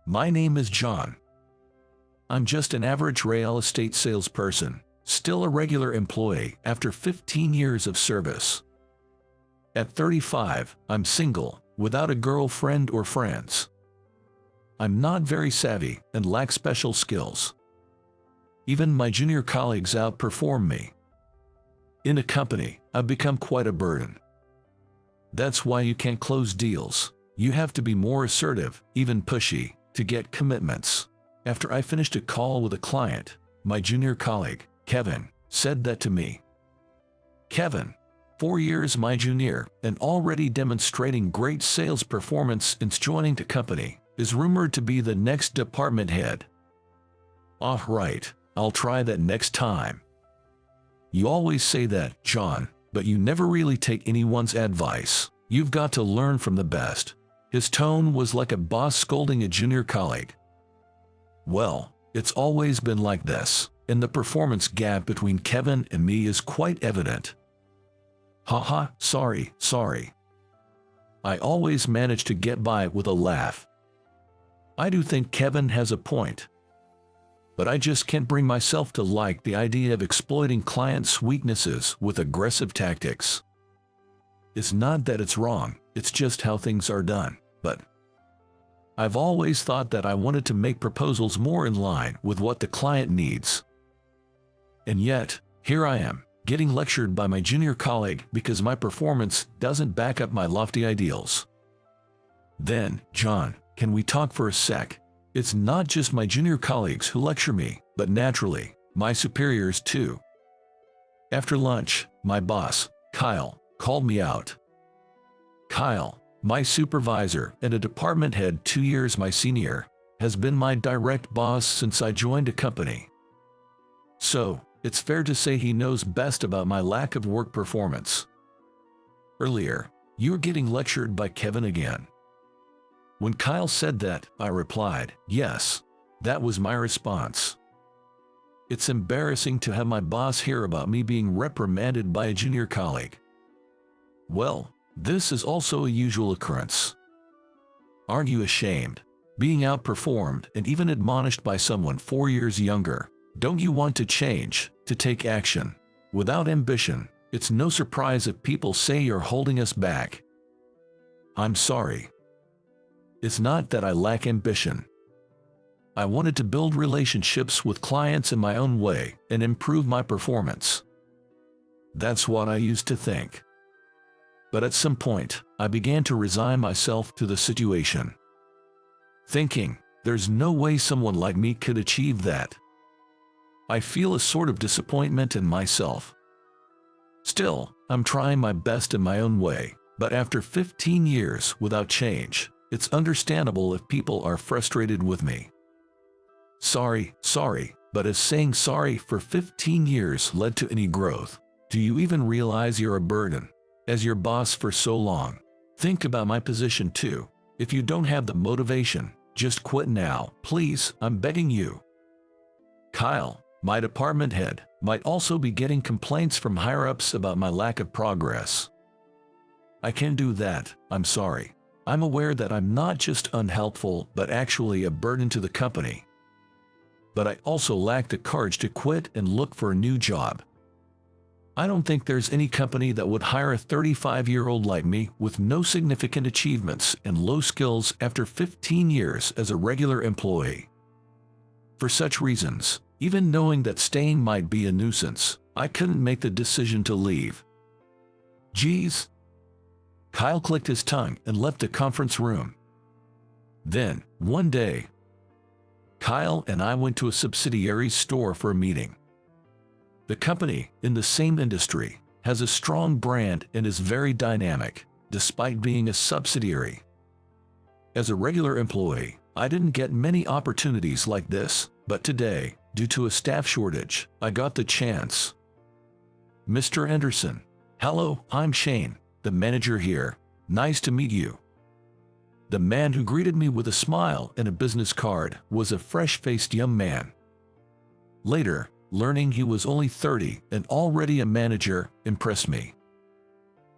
My name is John. I'm just an average real estate salesperson, still a regular employee after 15 years of service. At 35, I'm single, without a girlfriend or friends. I'm not very savvy and lack special skills. Even my junior colleagues outperform me. In a company, I've become quite a burden. That's why you can't close deals. You have to be more assertive, even pushy, to get commitments. After I finished a call with a client, my junior colleague, Kevin, said that to me. Kevin, 4 years my junior and already demonstrating great sales performance since joining the company, is rumored to be the next department head. Ah, right, I'll try that next time. You always say that, John, but you never really take anyone's advice. You've got to learn from the best. His tone was like a boss scolding a junior colleague. Well, it's always been like this, and the performance gap between Kevin and me is quite evident. Haha, sorry. I always manage to get by with a laugh. I do think Kevin has a point. But I just can't bring myself to like the idea of exploiting clients' weaknesses with aggressive tactics. It's not that it's wrong, it's just how things are done, but I've always thought that I wanted to make proposals more in line with what the client needs. And yet, here I am, getting lectured by my junior colleague because my performance doesn't back up my lofty ideals. Then, John, can we talk for a sec? It's not just my junior colleagues who lecture me, but naturally, my superiors too. After lunch, my boss, Kyle, called me out. Kyle, my supervisor and a department head 2 years my senior, has been my direct boss since I joined a company. So, it's fair to say he knows best about my lack of work performance. Earlier, you were getting lectured by Kevin again. When Kyle said that, I replied, yes, that was my response. It's embarrassing to have my boss hear about me being reprimanded by a junior colleague. Well, this is also a usual occurrence. Aren't you ashamed? Being outperformed and even admonished by someone 4 years younger. Don't you want to change, to take action? Without ambition, it's no surprise if people say you're holding us back. I'm sorry. It's not that I lack ambition. I wanted to build relationships with clients in my own way and improve my performance. That's what I used to think. But at some point, I began to resign myself to the situation, thinking, there's no way someone like me could achieve that. I feel a sort of disappointment in myself. Still, I'm trying my best in my own way, but after 15 years without change, it's understandable if people are frustrated with me. Sorry, but has saying sorry for 15 years led to any growth? Do you even realize you're a burden? As your boss for so long. Think about my position too. If you don't have the motivation, just quit now, please, I'm begging you. Kyle, my department head, might also be getting complaints from higher-ups about my lack of progress. I can't do that, I'm sorry. I'm aware that I'm not just unhelpful but actually a burden to the company. But I also lack the courage to quit and look for a new job. I don't think there's any company that would hire a 35-year-old like me with no significant achievements and low skills after 15 years as a regular employee. For such reasons, even knowing that staying might be a nuisance, I couldn't make the decision to leave. Geez. Kyle clicked his tongue and left the conference room. Then, one day, Kyle and I went to a subsidiary store for a meeting. The company, in the same industry, has a strong brand and is very dynamic, despite being a subsidiary. As a regular employee, I didn't get many opportunities like this, but today, due to a staff shortage, I got the chance. Mr. Anderson. Hello, I'm Shane, the manager here. Nice to meet you. The man who greeted me with a smile and a business card was a fresh-faced young man. Later, learning he was only 30 and already a manager impressed me.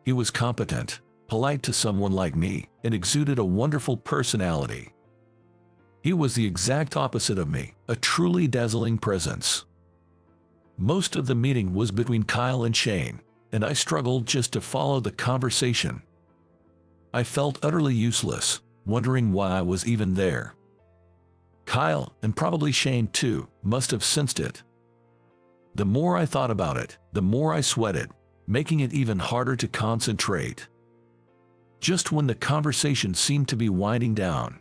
He was competent, polite to someone like me, and exuded a wonderful personality. He was the exact opposite of me, a truly dazzling presence. Most of the meeting was between Kyle and Shane, and I struggled just to follow the conversation. I felt utterly useless, wondering why I was even there. Kyle, and probably Shane too, must have sensed it. The more I thought about it, the more I sweated, making it even harder to concentrate. Just when the conversation seemed to be winding down,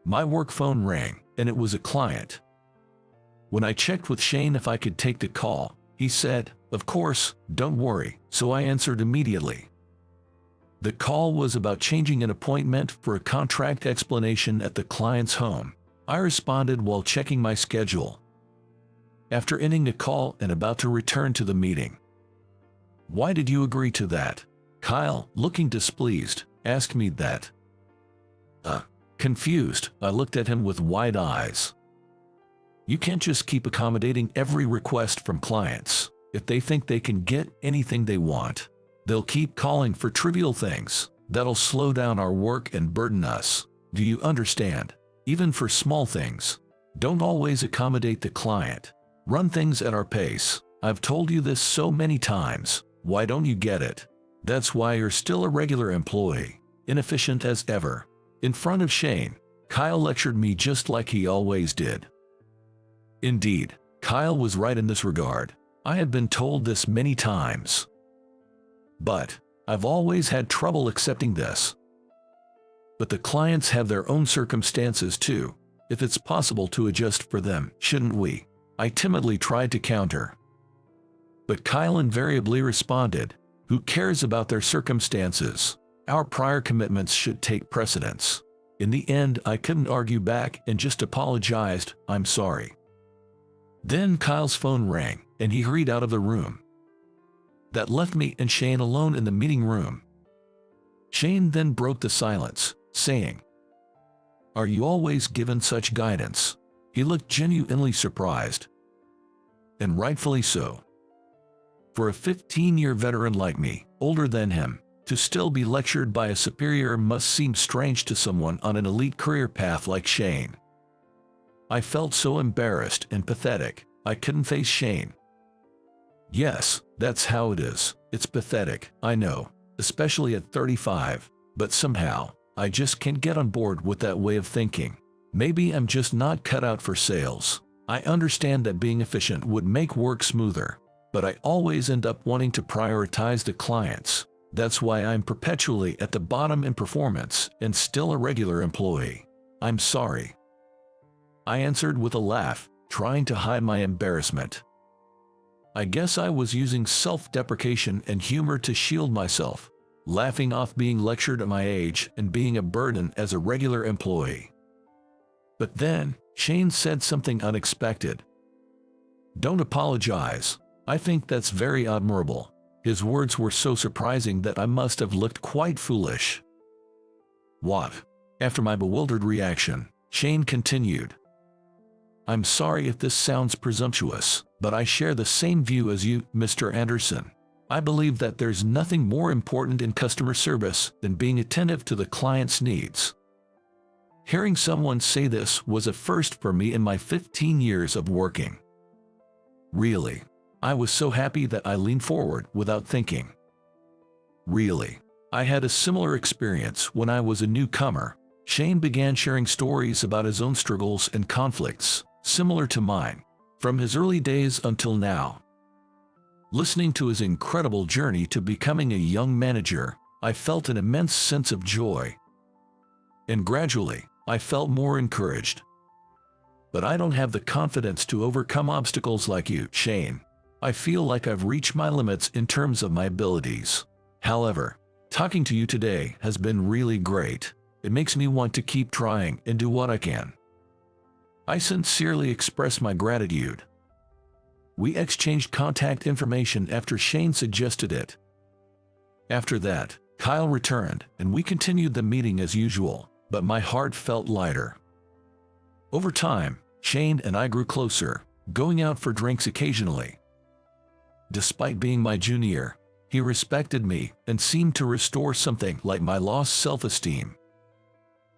my work phone rang, and it was a client. When I checked with Shane if I could take the call, he said, "Of course, don't worry," so I answered immediately. The call was about changing an appointment for a contract explanation at the client's home. I responded while checking my schedule. After ending the call and about to return to the meeting. "Why did you agree to that?" Kyle, looking displeased, asked me that. Confused, I looked at him with wide eyes. You can't just keep accommodating every request from clients. If they think they can get anything they want, they'll keep calling for trivial things. That'll slow down our work and burden us. Do you understand? Even for small things. Don't always accommodate the client. Run things at our pace. I've told you this so many times. Why don't you get it? That's why you're still a regular employee, inefficient as ever. In front of Shane, Kyle lectured me just like he always did. Indeed, Kyle was right in this regard. I had been told this many times. But I've always had trouble accepting this. But the clients have their own circumstances too. If it's possible to adjust for them, shouldn't we? I timidly tried to counter. But Kyle invariably responded, "Who cares about their circumstances? Our prior commitments should take precedence." In the end, I couldn't argue back and just apologized, "I'm sorry." Then Kyle's phone rang, and he hurried out of the room. That left me and Shane alone in the meeting room. Shane then broke the silence, saying, "Are you always given such guidance?" He looked genuinely surprised. And rightfully so. For a 15-year veteran like me, older than him, to still be lectured by a superior must seem strange to someone on an elite career path like Shane. I felt so embarrassed and pathetic, I couldn't face Shane. Yes, that's how it is. It's pathetic, I know, especially at 35, but somehow, I just can't get on board with that way of thinking. Maybe I'm just not cut out for sales. I understand that being efficient would make work smoother, but I always end up wanting to prioritize the clients. That's why I'm perpetually at the bottom in performance and still a regular employee. I'm sorry. I answered with a laugh, trying to hide my embarrassment. I guess I was using self-deprecation and humor to shield myself, laughing off being lectured at my age and being a burden as a regular employee. But then, Shane said something unexpected. "Don't apologize. I think that's very admirable." His words were so surprising that I must have looked quite foolish. "What?" After my bewildered reaction, Shane continued. "I'm sorry if this sounds presumptuous, but I share the same view as you, Mr. Anderson. I believe that there's nothing more important in customer service than being attentive to the client's needs." Hearing someone say this was a first for me in my 15 years of working. Really, I was so happy that I leaned forward without thinking. Really, I had a similar experience when I was a newcomer. Shane began sharing stories about his own struggles and conflicts, similar to mine, from his early days until now. Listening to his incredible journey to becoming a young manager, I felt an immense sense of joy. And gradually, I felt more encouraged. But I don't have the confidence to overcome obstacles like you, Shane. I feel like I've reached my limits in terms of my abilities. However, talking to you today has been really great. It makes me want to keep trying and do what I can. I sincerely express my gratitude. We exchanged contact information after Shane suggested it. After that, Kyle returned, and we continued the meeting as usual, but my heart felt lighter. Over time, Shane and I grew closer, going out for drinks occasionally. Despite being my junior, he respected me and seemed to restore something like my lost self-esteem.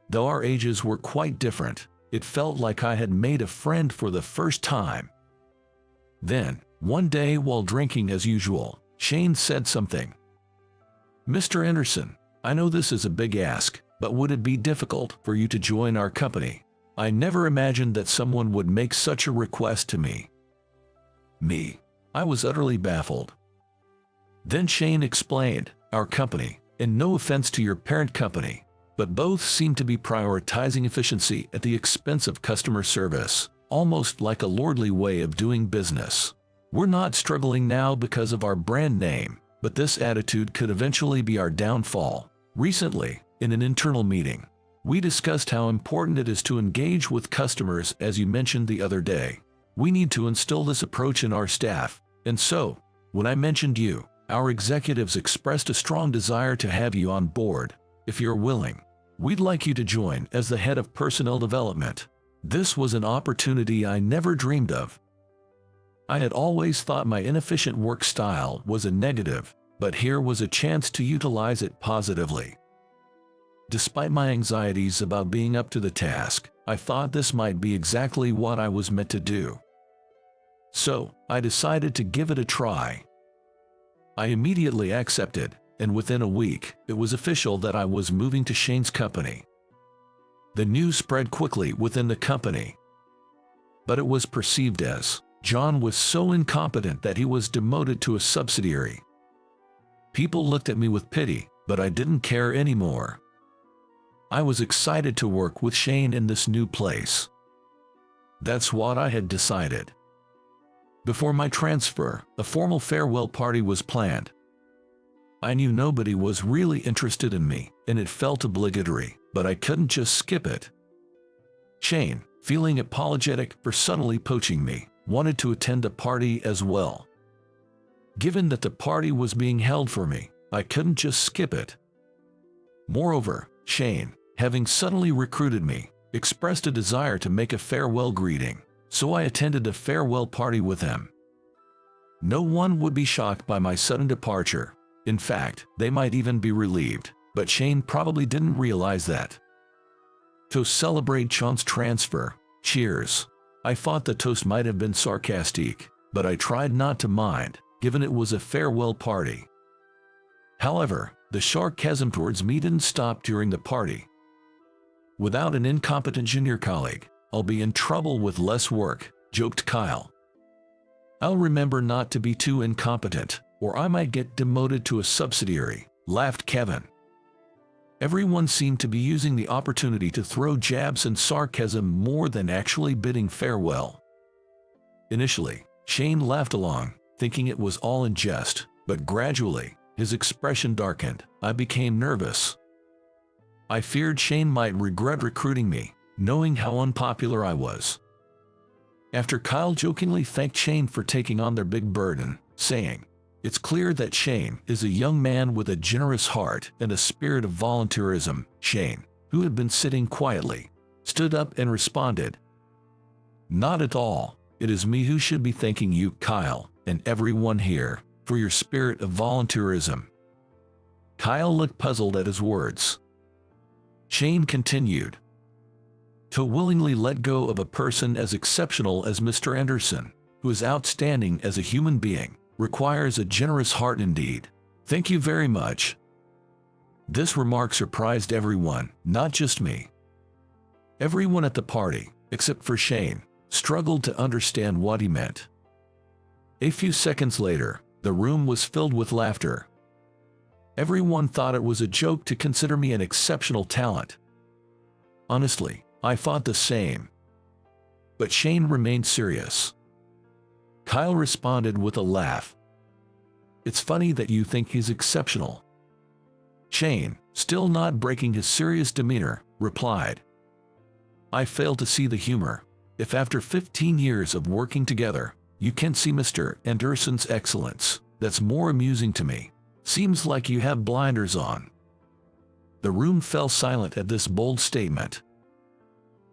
Though our ages were quite different, It felt like I had made a friend for the first time. Then, one day while drinking as usual, Shane said something. "Mr. Anderson, I know this is a big ask, but would it be difficult for you to join our company? I never imagined that someone would make such a request to me." I was utterly baffled. Then Shane explained, "Our company, and no offense to your parent company, but both seem to be prioritizing efficiency at the expense of customer service, almost like a lordly way of doing business. We're not struggling now because of our brand name, but this attitude could eventually be our downfall." Recently, in an internal meeting, we discussed how important it is to engage with customers, as you mentioned the other day. We need to instill this approach in our staff, and so, when I mentioned you, our executives expressed a strong desire to have you on board. If you're willing, we'd like you to join as the head of personnel development. This was an opportunity I never dreamed of. I had always thought my inefficient work style was a negative, but here was a chance to utilize it positively. Despite my anxieties about being up to the task, I thought this might be exactly what I was meant to do. So, I decided to give it a try. I immediately accepted, and within a week, it was official that I was moving to Shane's company. The news spread quickly within the company. But it was perceived as, John was so incompetent that he was demoted to a subsidiary. People looked at me with pity, but I didn't care anymore. I was excited to work with Shane in this new place. That's what I had decided. Before my transfer, a formal farewell party was planned. I knew nobody was really interested in me, and it felt obligatory, but I couldn't just skip it. Shane, feeling apologetic for suddenly poaching me, wanted to attend a party as well. Given that the party was being held for me, I couldn't just skip it. Moreover, Shane, having suddenly recruited me, expressed a desire to make a farewell greeting, so I attended a farewell party with him. No one would be shocked by my sudden departure. In fact, they might even be relieved, but Shane probably didn't realize that. To celebrate Sean's transfer, cheers. I thought the toast might have been sarcastic, but I tried not to mind, given it was a farewell party. However, the sarcasm towards me didn't stop during the party. "Without an incompetent junior colleague, I'll be in trouble with less work," joked Kyle. "I'll remember not to be too incompetent, or I might get demoted to a subsidiary," laughed Kevin. Everyone seemed to be using the opportunity to throw jabs and sarcasm more than actually bidding farewell. Initially, Shane laughed along, thinking it was all in jest, but gradually, his expression darkened. I became nervous. I feared Shane might regret recruiting me, knowing how unpopular I was. After Kyle jokingly thanked Shane for taking on their big burden, saying, "It's clear that Shane is a young man with a generous heart and a spirit of volunteerism," Shane, who had been sitting quietly, stood up and responded, "Not at all. It is me who should be thanking you, Kyle, and everyone here, for your spirit of volunteerism." Kyle looked puzzled at his words. Shane continued, "To willingly let go of a person as exceptional as Mr. Anderson, who is outstanding as a human being, requires a generous heart indeed. Thank you very much." This remark surprised everyone, not just me. Everyone at the party, except for Shane, struggled to understand what he meant. A few seconds later, the room was filled with laughter. Everyone thought it was a joke to consider me an exceptional talent. Honestly, I thought the same. But Shane remained serious. Kyle responded with a laugh. "It's funny that you think he's exceptional." Shane, still not breaking his serious demeanor, replied, "I fail to see the humor. If after 15 years of working together, you can't see Mr. Anderson's excellence, that's more amusing to me. Seems like you have blinders on." The room fell silent at this bold statement.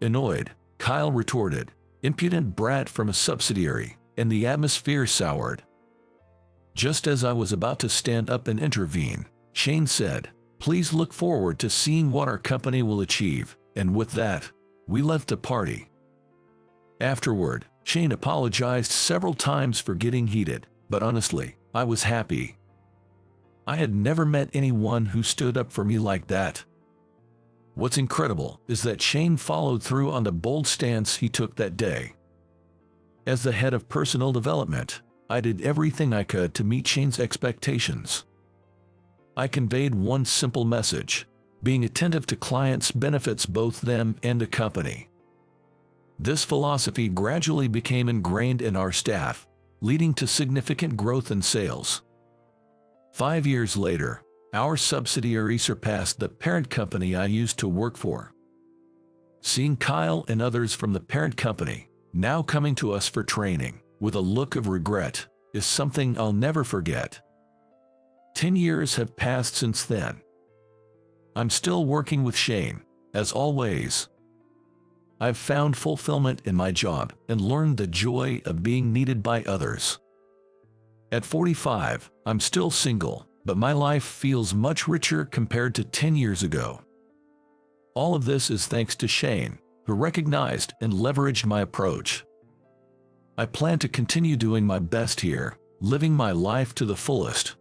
Annoyed, Kyle retorted, "Impudent brat from a subsidiary," and the atmosphere soured. Just as I was about to stand up and intervene, Shane said, "Please look forward to seeing what our company will achieve," and with that, We left the party. Afterward, Shane apologized several times for getting heated, but honestly, I was happy. I had never met anyone who stood up for me like that. What's incredible is that Shane followed through on the bold stance he took that day. As the head of personal development, I did everything I could to meet Shane's expectations. I conveyed one simple message: being attentive to clients benefits both them and the company. This philosophy gradually became ingrained in our staff, leading to significant growth in sales. 5 years later, our subsidiary surpassed the parent company I used to work for. Seeing Kyle and others from the parent company now coming to us for training with a look of regret is something I'll never forget. 10 years have passed since then. I'm still working with Shane, as always. I've found fulfillment in my job and learned the joy of being needed by others. At 45, I'm still single, but my life feels much richer compared to 10 years ago. All of this is thanks to Shane, who recognized and leveraged my approach. I plan to continue doing my best here, living my life to the fullest.